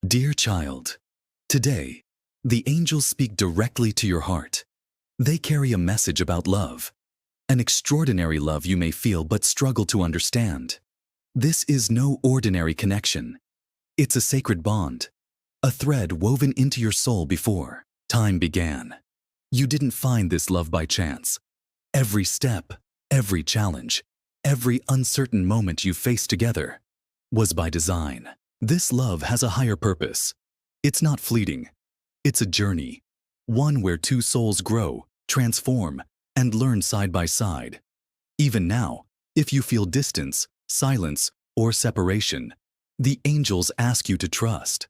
Dear child, today, the angels speak directly to your heart. They carry a message about love, an extraordinary love you may feel but struggle to understand. This is no ordinary connection. It's a sacred bond, a thread woven into your soul before time began. You didn't find this love by chance. Every step, every challenge, every uncertain moment you faced together was by design. This love has a higher purpose. It's not fleeting. It's a journey, one where two souls grow, transform, and learn side by side. Even now, if you feel distance, silence, or separation, the angels ask you to trust.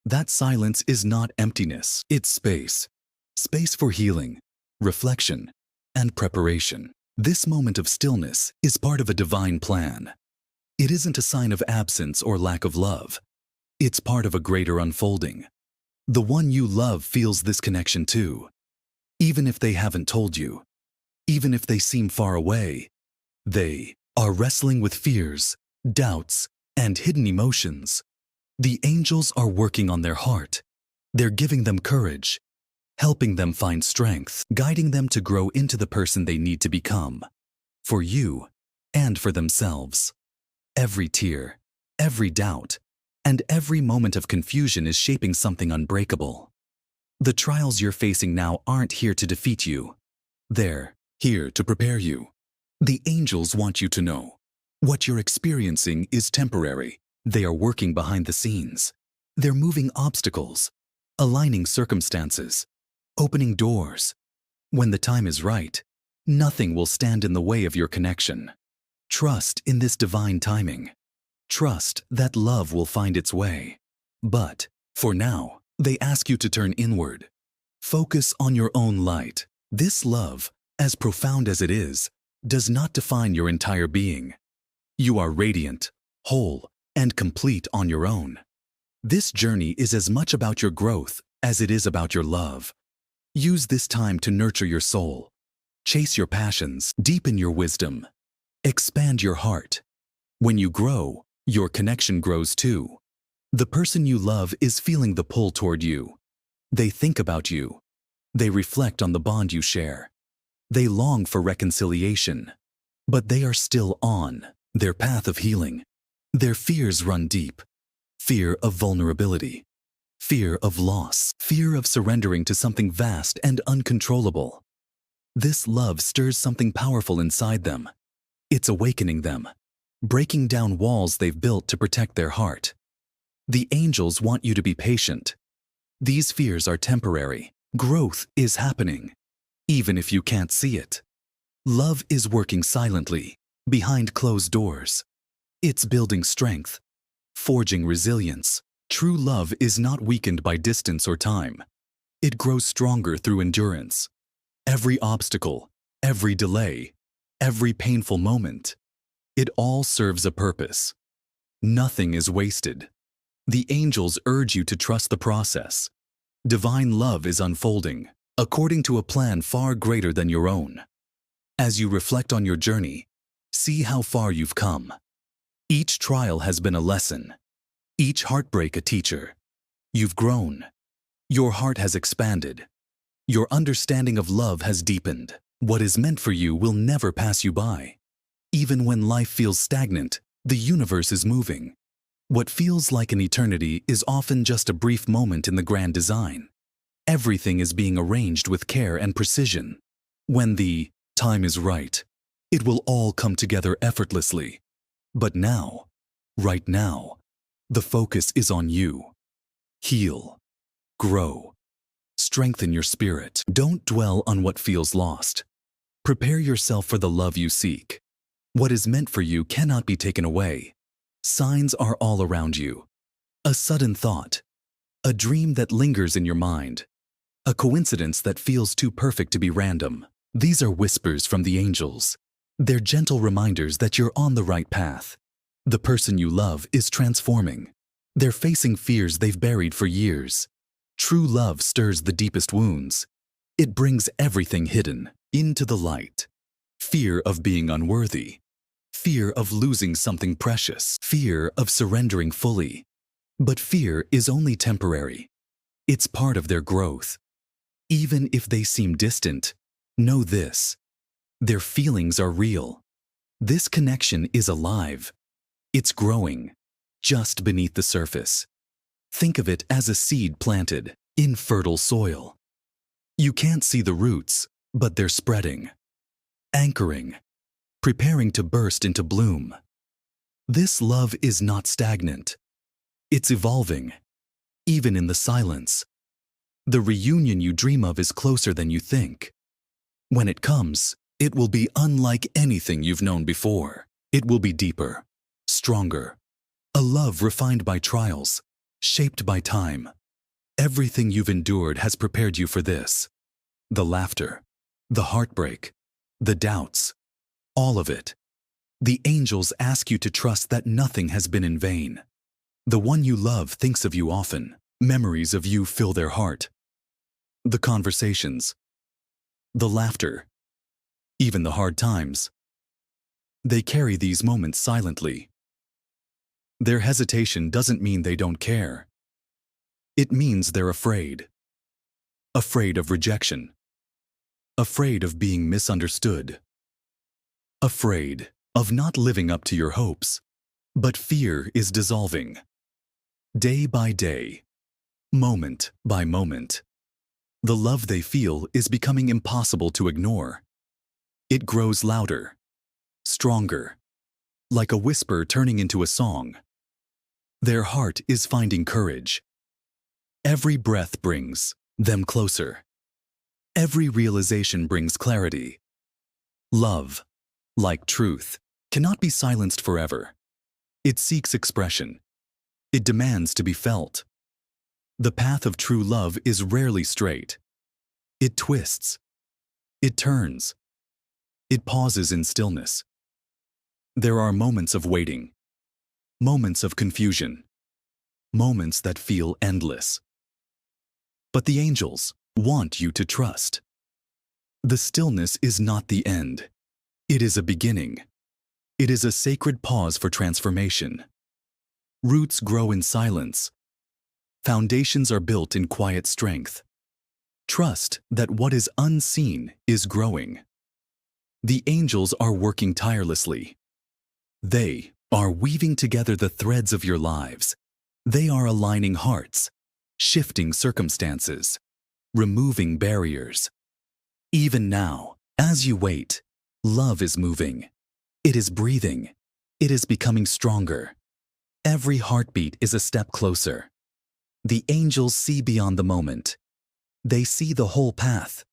That silence is not emptiness, it's space. Space for healing, reflection, and preparation. This moment of stillness is part of a divine plan. It isn't a sign of absence or lack of love. It's part of a greater unfolding. The one you love feels this connection too. Even if they haven't told you, even if they seem far away, they are wrestling with fears, doubts, and hidden emotions. The angels are working on their heart. They're giving them courage, helping them find strength, guiding them to grow into the person they need to become, for you and for themselves. Every tear, every doubt, and every moment of confusion is shaping something unbreakable. The trials you're facing now aren't here to defeat you. They're here to prepare you. The angels want you to know what you're experiencing is temporary. They are working behind the scenes. They're moving obstacles, aligning circumstances, opening doors. When the time is right, nothing will stand in the way of your connection. Trust in this divine timing. Trust that love will find its way. But, for now, they ask you to turn inward. Focus on your own light. This love, as profound as it is, does not define your entire being. You are radiant, whole, and complete on your own. This journey is as much about your growth as it is about your love. Use this time to nurture your soul. Chase your passions, deepen your wisdom. Expand your heart. When you grow, your connection grows too. The person you love is feeling the pull toward you. They think about you. They reflect on the bond you share. They long for reconciliation. But they are still on their path of healing. Their fears run deep. Fear of vulnerability. Fear of loss. Fear of surrendering to something vast and uncontrollable. This love stirs something powerful inside them. It's awakening them, breaking down walls they've built to protect their heart. The angels want you to be patient. These fears are temporary. Growth is happening, even if you can't see it. Love is working silently, behind closed doors. It's building strength, forging resilience. True love is not weakened by distance or time. It grows stronger through endurance. Every obstacle, every delay, every painful moment, it all serves a purpose. Nothing is wasted. The angels urge you to trust the process. Divine love is unfolding, according to a plan far greater than your own. As you reflect on your journey, see how far you've come. Each trial has been a lesson. Each heartbreak a teacher. You've grown. Your heart has expanded. Your understanding of love has deepened. What is meant for you will never pass you by. Even when life feels stagnant, the universe is moving. What feels like an eternity is often just a brief moment in the grand design. Everything is being arranged with care and precision. When the time is right, it will all come together effortlessly. But now, right now, the focus is on you. Heal, grow, strengthen your spirit. Don't dwell on what feels lost. Prepare yourself for the love you seek. What is meant for you cannot be taken away. Signs are all around you. A sudden thought, a dream that lingers in your mind, a coincidence that feels too perfect to be random. These are whispers from the angels. They're gentle reminders that you're on the right path. The person you love is transforming. They're facing fears they've buried for years. True love stirs the deepest wounds. It brings everything hidden into the light. Fear of being unworthy. Fear of losing something precious. Fear of surrendering fully. But fear is only temporary. It's part of their growth. Even if they seem distant, know this: their feelings are real. This connection is alive. It's growing, just beneath the surface. Think of it as a seed planted in fertile soil. You can't see the roots, but they're spreading, anchoring, preparing to burst into bloom. This love is not stagnant. It's evolving, even in the silence. The reunion you dream of is closer than you think. When it comes, it will be unlike anything you've known before. It will be deeper, stronger. A love refined by trials, shaped by time. Everything you've endured has prepared you for this. The laughter, the heartbreak, the doubts, all of it. The angels ask you to trust that nothing has been in vain. The one you love thinks of you often. Memories of you fill their heart. The conversations, the laughter, even the hard times. They carry these moments silently. Their hesitation doesn't mean they don't care. It means they're afraid. Afraid of rejection. Afraid of being misunderstood. Afraid of not living up to your hopes. But fear is dissolving. Day by day, moment by moment. The love they feel is becoming impossible to ignore. It grows louder, stronger, like a whisper turning into a song. Their heart is finding courage. Every breath brings them closer. Every realization brings clarity. Love, like truth, cannot be silenced forever. It seeks expression. It demands to be felt. The path of true love is rarely straight. It twists. It turns. It pauses in stillness. There are moments of waiting, moments of confusion, moments that feel endless. But the angels want you to trust. The stillness is not the end. It is a beginning. It is a sacred pause for transformation. Roots grow in silence. Foundations are built in quiet strength. Trust that what is unseen is growing. The angels are working tirelessly. They are weaving together the threads of your lives. They are aligning hearts, shifting circumstances, removing barriers. Even now, as you wait, love is moving. It is breathing. It is becoming stronger. Every heartbeat is a step closer. The angels see beyond the moment. They see the whole path.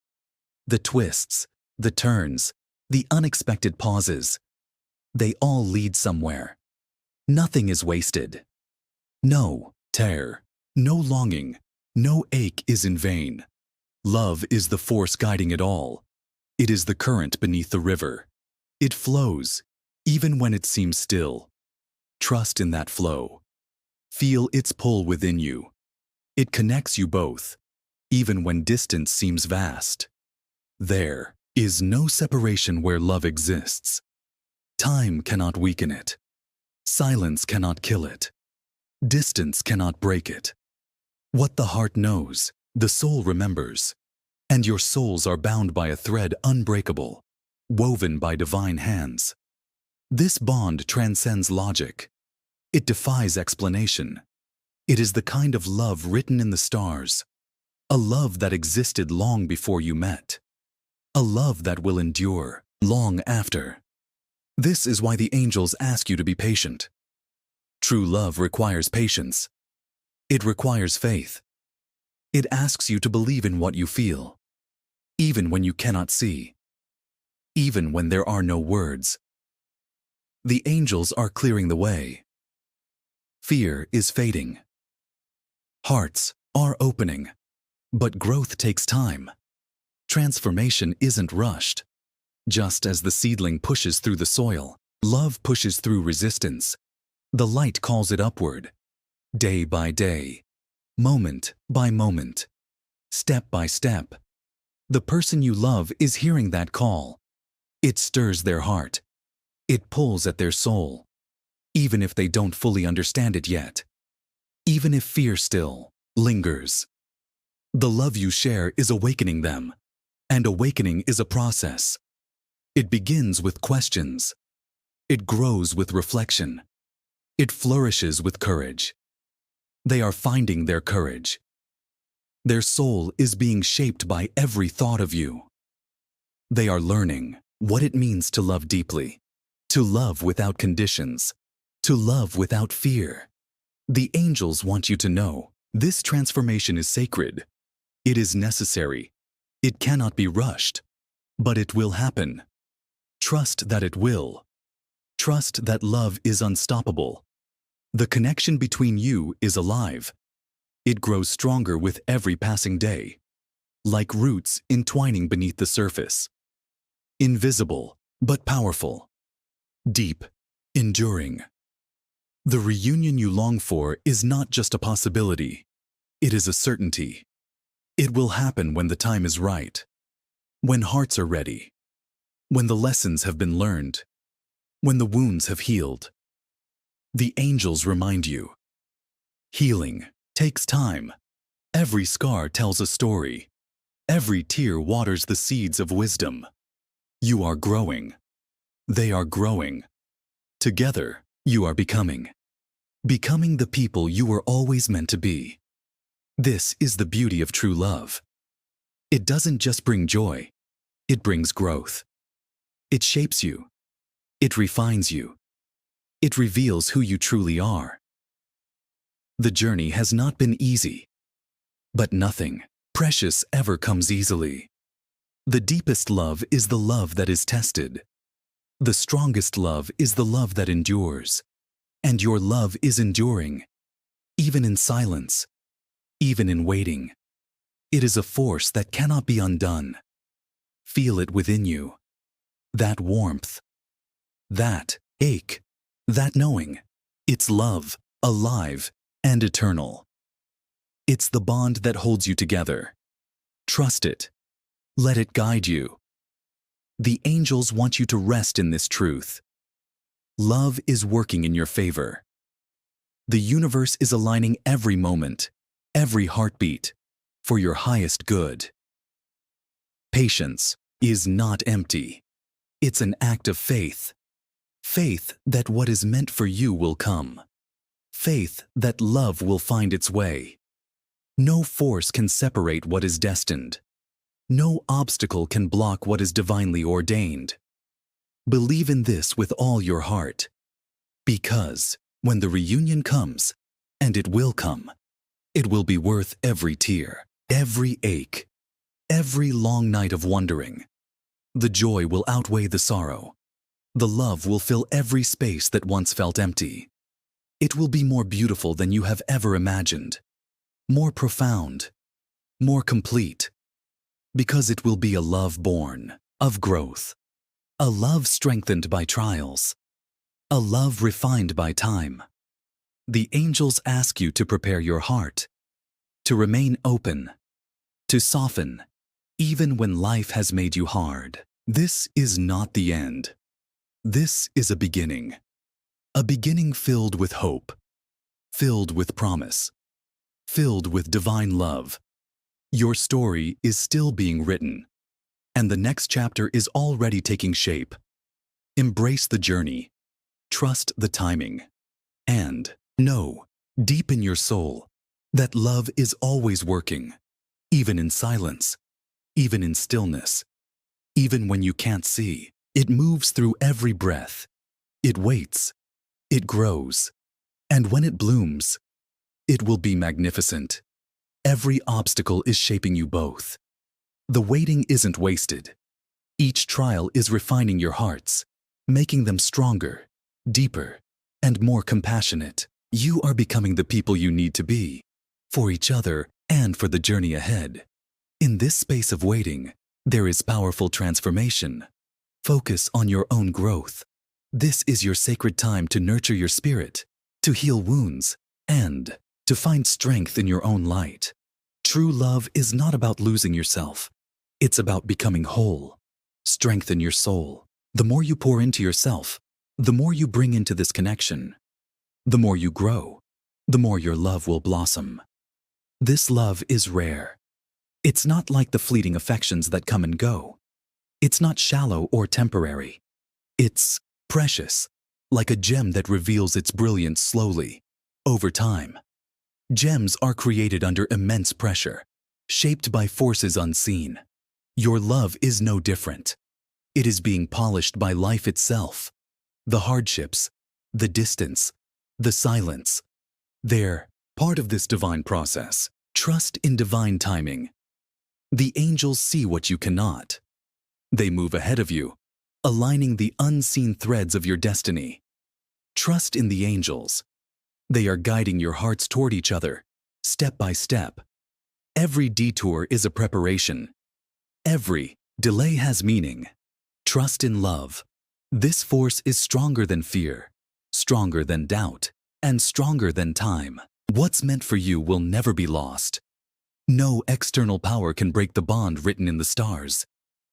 The twists, the turns, the unexpected pauses. They all lead somewhere. Nothing is wasted. No tear, no longing, no ache is in vain. Love is the force guiding it all. It is the current beneath the river. It flows, even when it seems still. Trust in that flow. Feel its pull within you. It connects you both, even when distance seems vast. There is no separation where love exists. Time cannot weaken it. Silence cannot kill it. Distance cannot break it. What the heart knows, the soul remembers. And your souls are bound by a thread unbreakable, woven by divine hands. This bond transcends logic. It defies explanation. It is the kind of love written in the stars. A love that existed long before you met. A love that will endure long after. This is why the angels ask you to be patient. True love requires patience. It requires faith. It asks you to believe in what you feel, even when you cannot see, even when there are no words. The angels are clearing the way. Fear is fading. Hearts are opening, but growth takes time. Transformation isn't rushed. Just as the seedling pushes through the soil, love pushes through resistance. The light calls it upward, day by day, moment by moment, step by step. The person you love is hearing that call. It stirs their heart. It pulls at their soul, even if they don't fully understand it yet. even if fear still lingers. The love you share is awakening them, and awakening is a process. It begins with questions. It grows with reflection. It flourishes with courage. They are finding their courage. Their soul is being shaped by every thought of you. They are learning what it means to love deeply, to love without conditions, to love without fear. The angels want you to know this transformation is sacred. It is necessary. It cannot be rushed, but it will happen. Trust that it will. Trust that love is unstoppable. The connection between you is alive. It grows stronger with every passing day, like roots entwining beneath the surface. Invisible, but powerful. Deep, enduring. The reunion you long for is not just a possibility. It is a certainty. It will happen when the time is right, when hearts are ready, when the lessons have been learned, when the wounds have healed. The angels remind you. Healing takes time. Every scar tells a story. Every tear waters the seeds of wisdom. You are growing. They are growing. Together, you are becoming. Becoming the people you were always meant to be. This is the beauty of true love. It doesn't just bring joy. It brings growth. It shapes you. It refines you. It reveals who you truly are. The journey has not been easy, but nothing precious ever comes easily. The deepest love is the love that is tested. The strongest love is the love that endures. And your love is enduring, even in silence, even in waiting. It is a force that cannot be undone. Feel it within you. That warmth, that ache, that knowing. It's love, alive and eternal. It's the bond that holds you together. Trust it. Let it guide you. The angels want you to rest in this truth. Love is working in your favor. The universe is aligning every moment, every heartbeat, for your highest good. Patience is not empty. It's an act of faith. Faith that what is meant for you will come. Faith that love will find its way. No force can separate what is destined. No obstacle can block what is divinely ordained. Believe in this with all your heart. Because when the reunion comes, and it will come, it will be worth every tear, every ache, every long night of wondering. The joy will outweigh the sorrow. The love will fill every space that once felt empty. It will be more beautiful than you have ever imagined, more profound, more complete, because it will be a love born of growth, a love strengthened by trials, a love refined by time. The angels ask you to prepare your heart, to remain open, to soften, even when life has made you hard. This is not the end. This is a beginning filled with hope, filled with promise, filled with divine love. Your story is still being written, and the next chapter is already taking shape. Embrace the journey, trust the timing, and know, deep in your soul, that love is always working, even in silence, even in stillness, even when you can't see. It moves through every breath. It waits. It grows. And when it blooms, it will be magnificent. Every obstacle is shaping you both. The waiting isn't wasted. Each trial is refining your hearts, making them stronger, deeper, and more compassionate. You are becoming the people you need to be, for each other and for the journey ahead. In this space of waiting, there is powerful transformation. Focus on your own growth. This is your sacred time to nurture your spirit, to heal wounds, and to find strength in your own light. True love is not about losing yourself. It's about becoming whole. Strengthen your soul. The more you pour into yourself, the more you bring into this connection. The more you grow, the more your love will blossom. This love is rare. It's not like the fleeting affections that come and go. It's not shallow or temporary. It's precious, like a gem that reveals its brilliance slowly, over time. Gems are created under immense pressure, shaped by forces unseen. Your love is no different. It is being polished by life itself. The hardships, the distance, the silence. They're part of this divine process. Trust in divine timing. The angels see what you cannot. They move ahead of you, aligning the unseen threads of your destiny. Trust in the angels. They are guiding your hearts toward each other, step by step. Every detour is a preparation. Every delay has meaning. Trust in love. This force is stronger than fear, stronger than doubt, and stronger than time. What's meant for you will never be lost. No external power can break the bond written in the stars.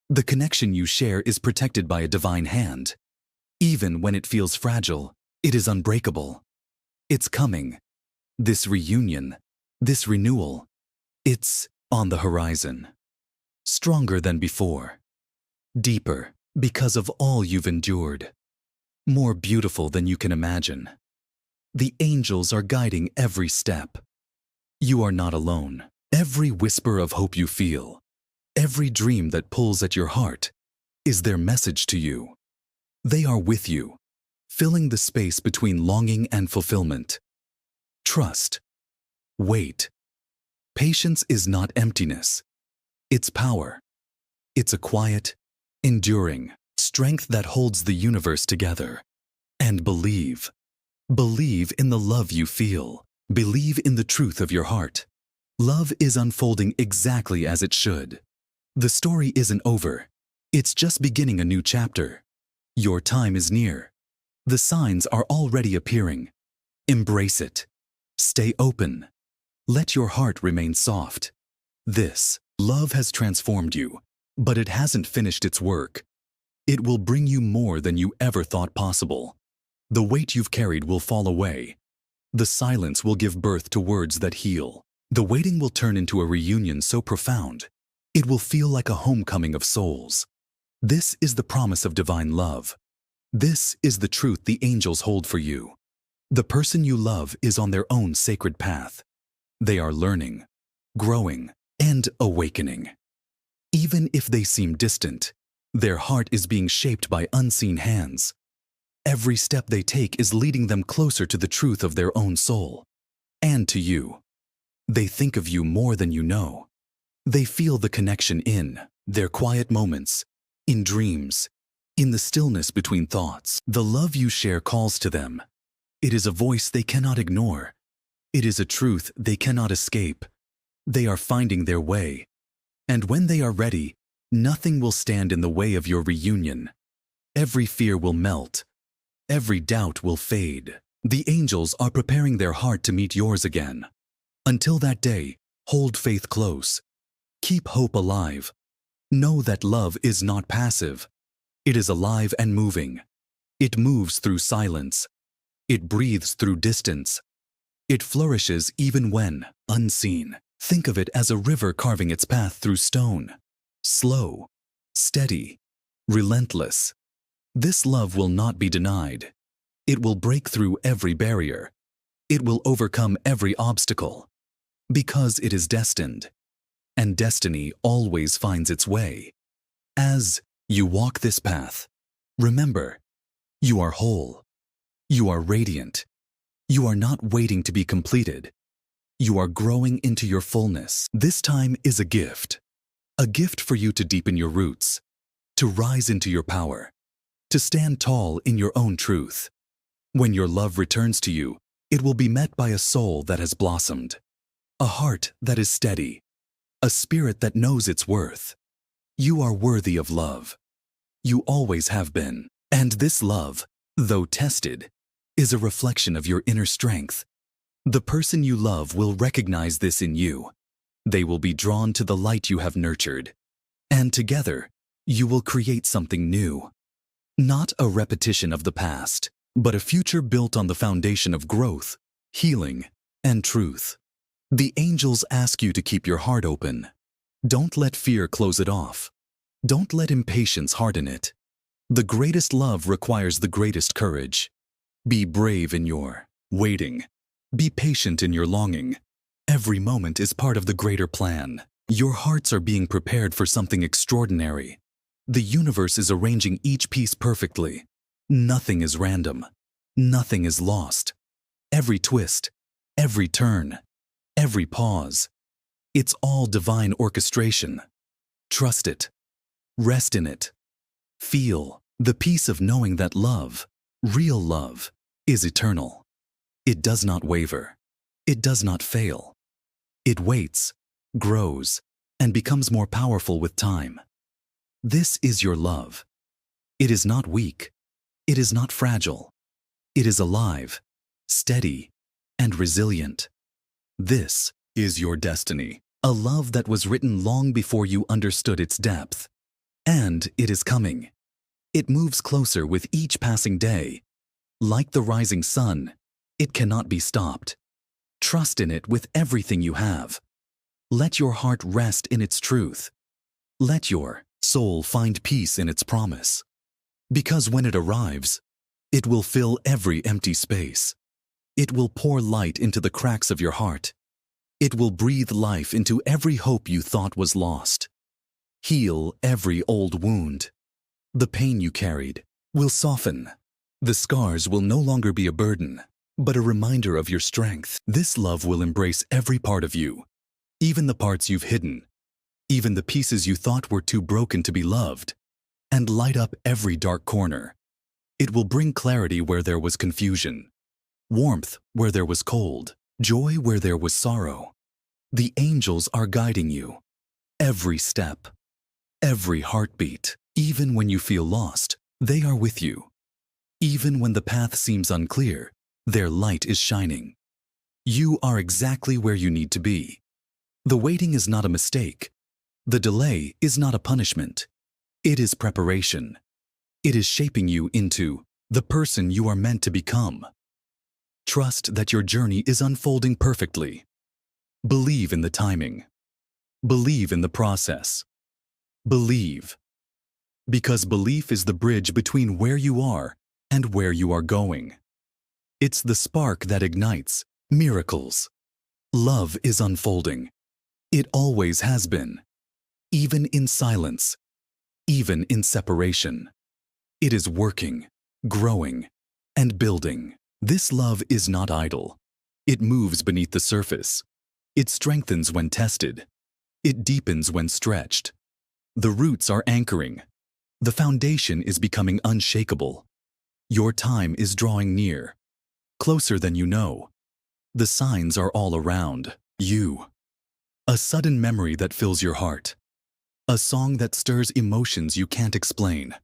The connection you share is protected by a divine hand. Even when it feels fragile, it is unbreakable. It's coming. This reunion, this renewal, it's on the horizon. Stronger than before. Deeper because of all you've endured. More beautiful than you can imagine. The angels are guiding every step. You are not alone. Every whisper of hope you feel, every dream that pulls at your heart, is their message to you. They are with you, filling the space between longing and fulfillment. Trust. Wait. Patience is not emptiness. It's power. It's a quiet, enduring strength that holds the universe together. And believe. Believe in the love you feel. Believe in the truth of your heart. Love is unfolding exactly as it should. The story isn't over. It's just beginning a new chapter. Your time is near. The signs are already appearing. Embrace it. Stay open. Let your heart remain soft. This love has transformed you, but it hasn't finished its work. It will bring you more than you ever thought possible. The weight you've carried will fall away. The silence will give birth to words that heal. The waiting will turn into a reunion so profound, it will feel like a homecoming of souls. This is the promise of divine love. This is the truth the angels hold for you. The person you love is on their own sacred path. They are learning, growing, and awakening. Even if they seem distant, their heart is being shaped by unseen hands. Every step they take is leading them closer to the truth of their own soul. And to you. They think of you more than you know. They feel the connection in their quiet moments, in dreams, in the stillness between thoughts. The love you share calls to them. It is a voice they cannot ignore. It is a truth they cannot escape. They are finding their way. And when they are ready, nothing will stand in the way of your reunion. Every fear will melt. Every doubt will fade. The angels are preparing their heart to meet yours again. Until that day, hold faith close. Keep hope alive. Know that love is not passive. It is alive and moving. It moves through silence. It breathes through distance. It flourishes even when unseen. Think of it as a river carving its path through stone. Slow, steady, relentless. This love will not be denied. It will break through every barrier. It will overcome every obstacle. Because it is destined. And destiny always finds its way. As you walk this path, remember, you are whole. You are radiant. You are not waiting to be completed. You are growing into your fullness. This time is a gift for you to deepen your roots, to rise into your power, to stand tall in your own truth. When your love returns to you, it will be met by a soul that has blossomed, a heart that is steady, a spirit that knows its worth. You are worthy of love. You always have been. And this love, though tested, is a reflection of your inner strength. The person you love will recognize this in you. They will be drawn to the light you have nurtured. And together, you will create something new. Not a repetition of the past, but a future built on the foundation of growth, healing, and truth. The angels ask you to keep your heart open. Don't let fear close it off. Don't let impatience harden it. The greatest love requires the greatest courage. Be brave in your waiting. Be patient in your longing. Every moment is part of the greater plan. Your hearts are being prepared for something extraordinary. The universe is arranging each piece perfectly. Nothing is random. Nothing is lost. Every twist, every turn, every pause. It's all divine orchestration. Trust it. Rest in it. Feel the peace of knowing that love, real love, is eternal. It does not waver. It does not fail. It waits, grows, and becomes more powerful with time. This is your love. It is not weak. It is not fragile. It is alive, steady, and resilient. This is your destiny, a love that was written long before you understood its depth. And it is coming. It moves closer with each passing day. Like the rising sun, it cannot be stopped. Trust in it with everything you have. Let your heart rest in its truth. Let your soul find peace in its promise. Because when it arrives, it will fill every empty space. It will pour light into the cracks of your heart. It will breathe life into every hope you thought was lost. Heal every old wound. The pain you carried will soften. The scars will no longer be a burden, but a reminder of your strength. This love will embrace every part of you, even the parts you've hidden, even the pieces you thought were too broken to be loved, and light up every dark corner. It will bring clarity where there was confusion, warmth where there was cold, joy where there was sorrow. The angels are guiding you. Every step, every heartbeat, even when you feel lost, they are with you. Even when the path seems unclear, their light is shining. You are exactly where you need to be. The waiting is not a mistake. The delay is not a punishment. It is preparation. It is shaping you into the person you are meant to become. Trust that your journey is unfolding perfectly. Believe in the timing. Believe in the process. Believe. Because belief is the bridge between where you are and where you are going. It's the spark that ignites miracles. Love is unfolding. It always has been. Even in silence. Even in separation. It is working, growing, and building. This love is not idle. It moves beneath the surface. It strengthens when tested. It deepens when stretched. The roots are anchoring. The foundation is becoming unshakable. Your time is drawing near, closer than you know. The signs are all around you. A sudden memory that fills your heart. A song that stirs emotions you can't explain.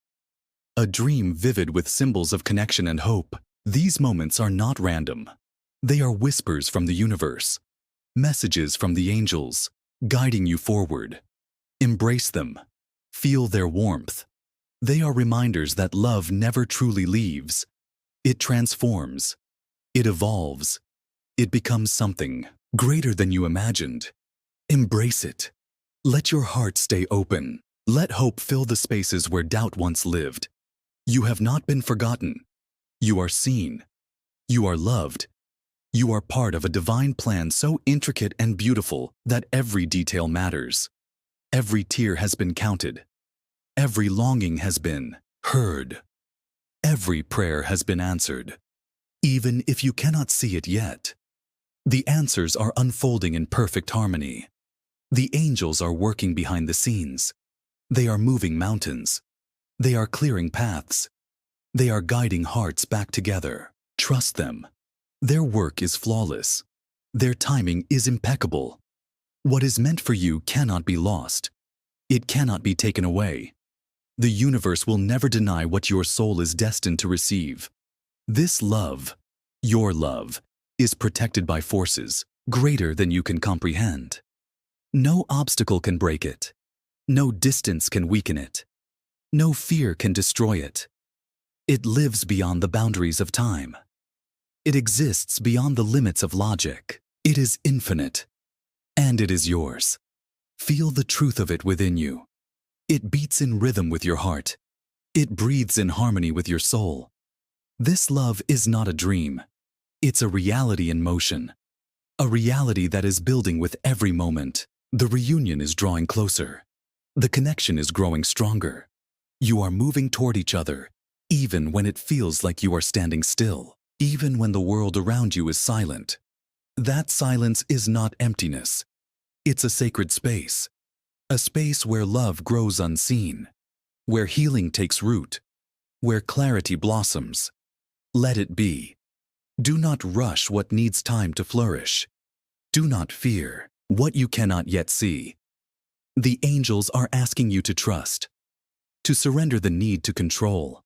A dream vivid with symbols of connection and hope. These moments are not random. They are whispers from the universe. Messages from the angels, guiding you forward. Embrace them. Feel their warmth. They are reminders that love never truly leaves. It transforms. It evolves. It becomes something greater than you imagined. Embrace it. Let your heart stay open. Let hope fill the spaces where doubt once lived. You have not been forgotten. You are seen. You are loved. You are part of a divine plan so intricate and beautiful that every detail matters. Every tear has been counted. Every longing has been heard. Every prayer has been answered. Even if you cannot see it yet, the answers are unfolding in perfect harmony. The angels are working behind the scenes. They are moving mountains. They are clearing paths. They are guiding hearts back together. Trust them. Their work is flawless. Their timing is impeccable. What is meant for you cannot be lost. It cannot be taken away. The universe will never deny what your soul is destined to receive. This love, your love, is protected by forces greater than you can comprehend. No obstacle can break it. No distance can weaken it. No fear can destroy it. It lives beyond the boundaries of time. It exists beyond the limits of logic. It is infinite, and it is yours. Feel the truth of it within you. It beats in rhythm with your heart. It breathes in harmony with your soul. This love is not a dream. It's a reality in motion. A reality that is building with every moment. The reunion is drawing closer. The connection is growing stronger. You are moving toward each other, even when it feels like you are standing still, even when the world around you is silent. That silence is not emptiness. It's a sacred space. A space where love grows unseen, where healing takes root, where clarity blossoms. Let it be. Do not rush what needs time to flourish. Do not fear what you cannot yet see. The angels are asking you to trust, to surrender the need to control,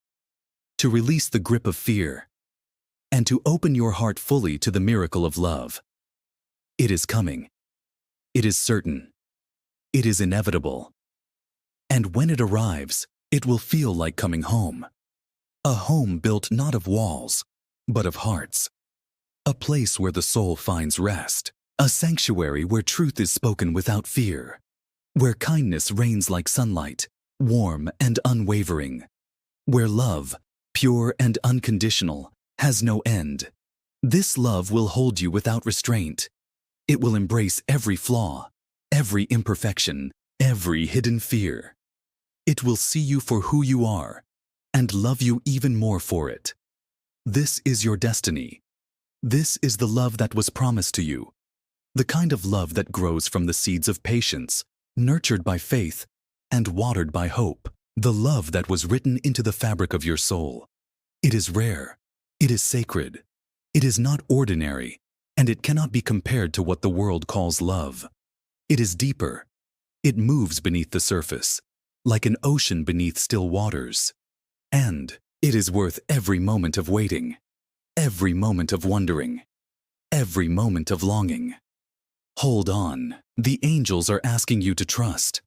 to release the grip of fear, and to open your heart fully to the miracle of love. It is coming. It is certain. It is inevitable. And when it arrives, it will feel like coming home. A home built not of walls, but of hearts. A place where the soul finds rest. A sanctuary where truth is spoken without fear. Where kindness reigns like sunlight, warm and unwavering. Where love, pure and unconditional, has no end. This love will hold you without restraint. It will embrace every flaw, every imperfection, every hidden fear. It will see you for who you are and love you even more for it. This is your destiny. This is the love that was promised to you. The kind of love that grows from the seeds of patience, nurtured by faith, and watered by hope. The love that was written into the fabric of your soul. It is rare. It is sacred. It is not ordinary, and it cannot be compared to what the world calls love. It is deeper. It moves beneath the surface, like an ocean beneath still waters. And it is worth every moment of waiting, every moment of wondering, every moment of longing. Hold on. The angels are asking you to trust,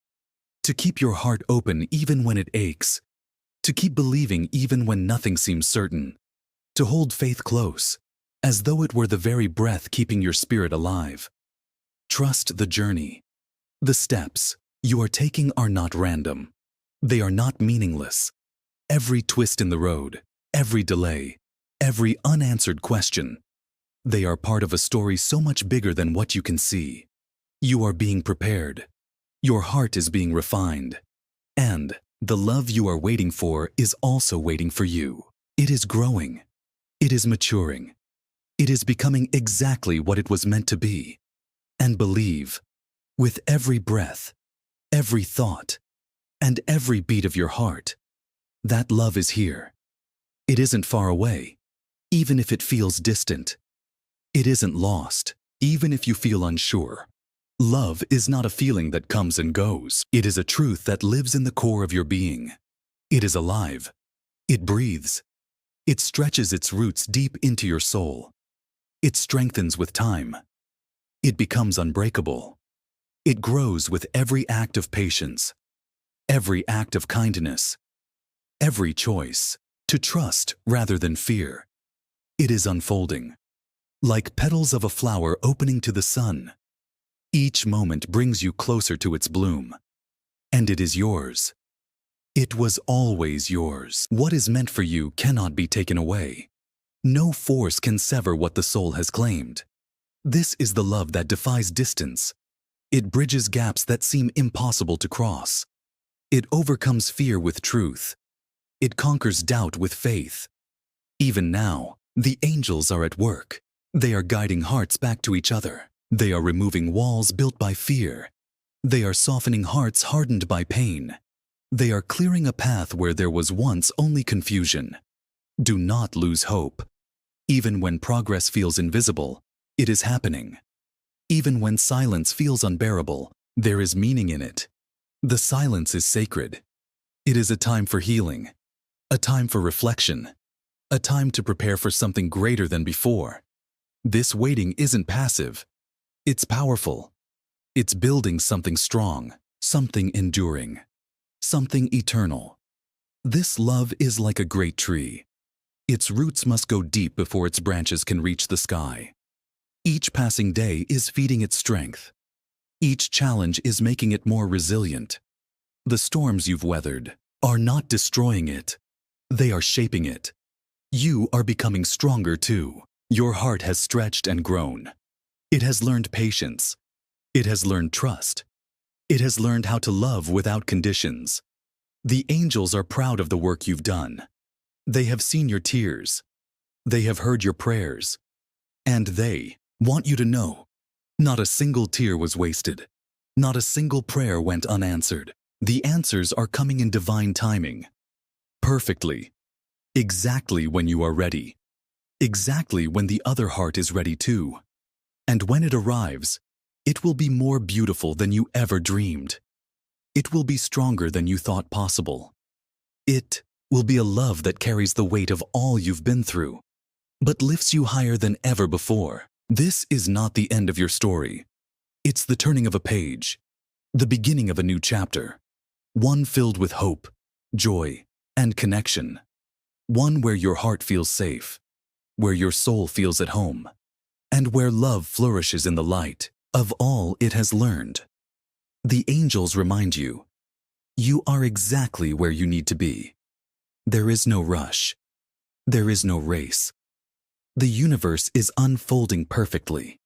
to keep your heart open even when it aches, to keep believing even when nothing seems certain, to hold faith close, as though it were the very breath keeping your spirit alive. Trust the journey. The steps you are taking are not random. They are not meaningless. Every twist in the road, every delay, every unanswered question, they are part of a story so much bigger than what you can see. You are being prepared. Your heart is being refined. And the love you are waiting for is also waiting for you. It is growing. It is maturing. It is becoming exactly what it was meant to be. And believe, with every breath, every thought, and every beat of your heart, that love is here. It isn't far away, even if it feels distant. It isn't lost, even if you feel unsure. Love is not a feeling that comes and goes. It is a truth that lives in the core of your being. It is alive. It breathes. It stretches its roots deep into your soul. It strengthens with time. It becomes unbreakable. It grows with every act of patience, every act of kindness, every choice to trust rather than fear. It is unfolding, like petals of a flower opening to the sun. Each moment brings you closer to its bloom, and it is yours. It was always yours. What is meant for you cannot be taken away. No force can sever what the soul has claimed. This is the love that defies distance. It bridges gaps that seem impossible to cross. It overcomes fear with truth. It conquers doubt with faith. Even now, the angels are at work. They are guiding hearts back to each other. They are removing walls built by fear. They are softening hearts hardened by pain. They are clearing a path where there was once only confusion. Do not lose hope. Even when progress feels invisible, it is happening. Even when silence feels unbearable, there is meaning in it. The silence is sacred. It is a time for healing, a time for reflection, a time to prepare for something greater than before. This waiting isn't passive. It's powerful. It's building something strong, something enduring, something eternal. This love is like a great tree. Its roots must go deep before its branches can reach the sky. Each passing day is feeding its strength. Each challenge is making it more resilient. The storms you've weathered are not destroying it. They are shaping it. You are becoming stronger too. Your heart has stretched and grown. It has learned patience. It has learned trust. It has learned how to love without conditions. The angels are proud of the work you've done. They have seen your tears. They have heard your prayers. And they want you to know, not a single tear was wasted. Not a single prayer went unanswered. The answers are coming in divine timing. Perfectly. Exactly when you are ready. Exactly when the other heart is ready too. And when it arrives, it will be more beautiful than you ever dreamed. It will be stronger than you thought possible. It will be a love that carries the weight of all you've been through, but lifts you higher than ever before. This is not the end of your story. It's the turning of a page, the beginning of a new chapter, one filled with hope, joy, and connection. One where your heart feels safe, where your soul feels at home, and where love flourishes in the light of all it has learned. The angels remind you, you are exactly where you need to be. There is no rush. There is no race. The universe is unfolding perfectly.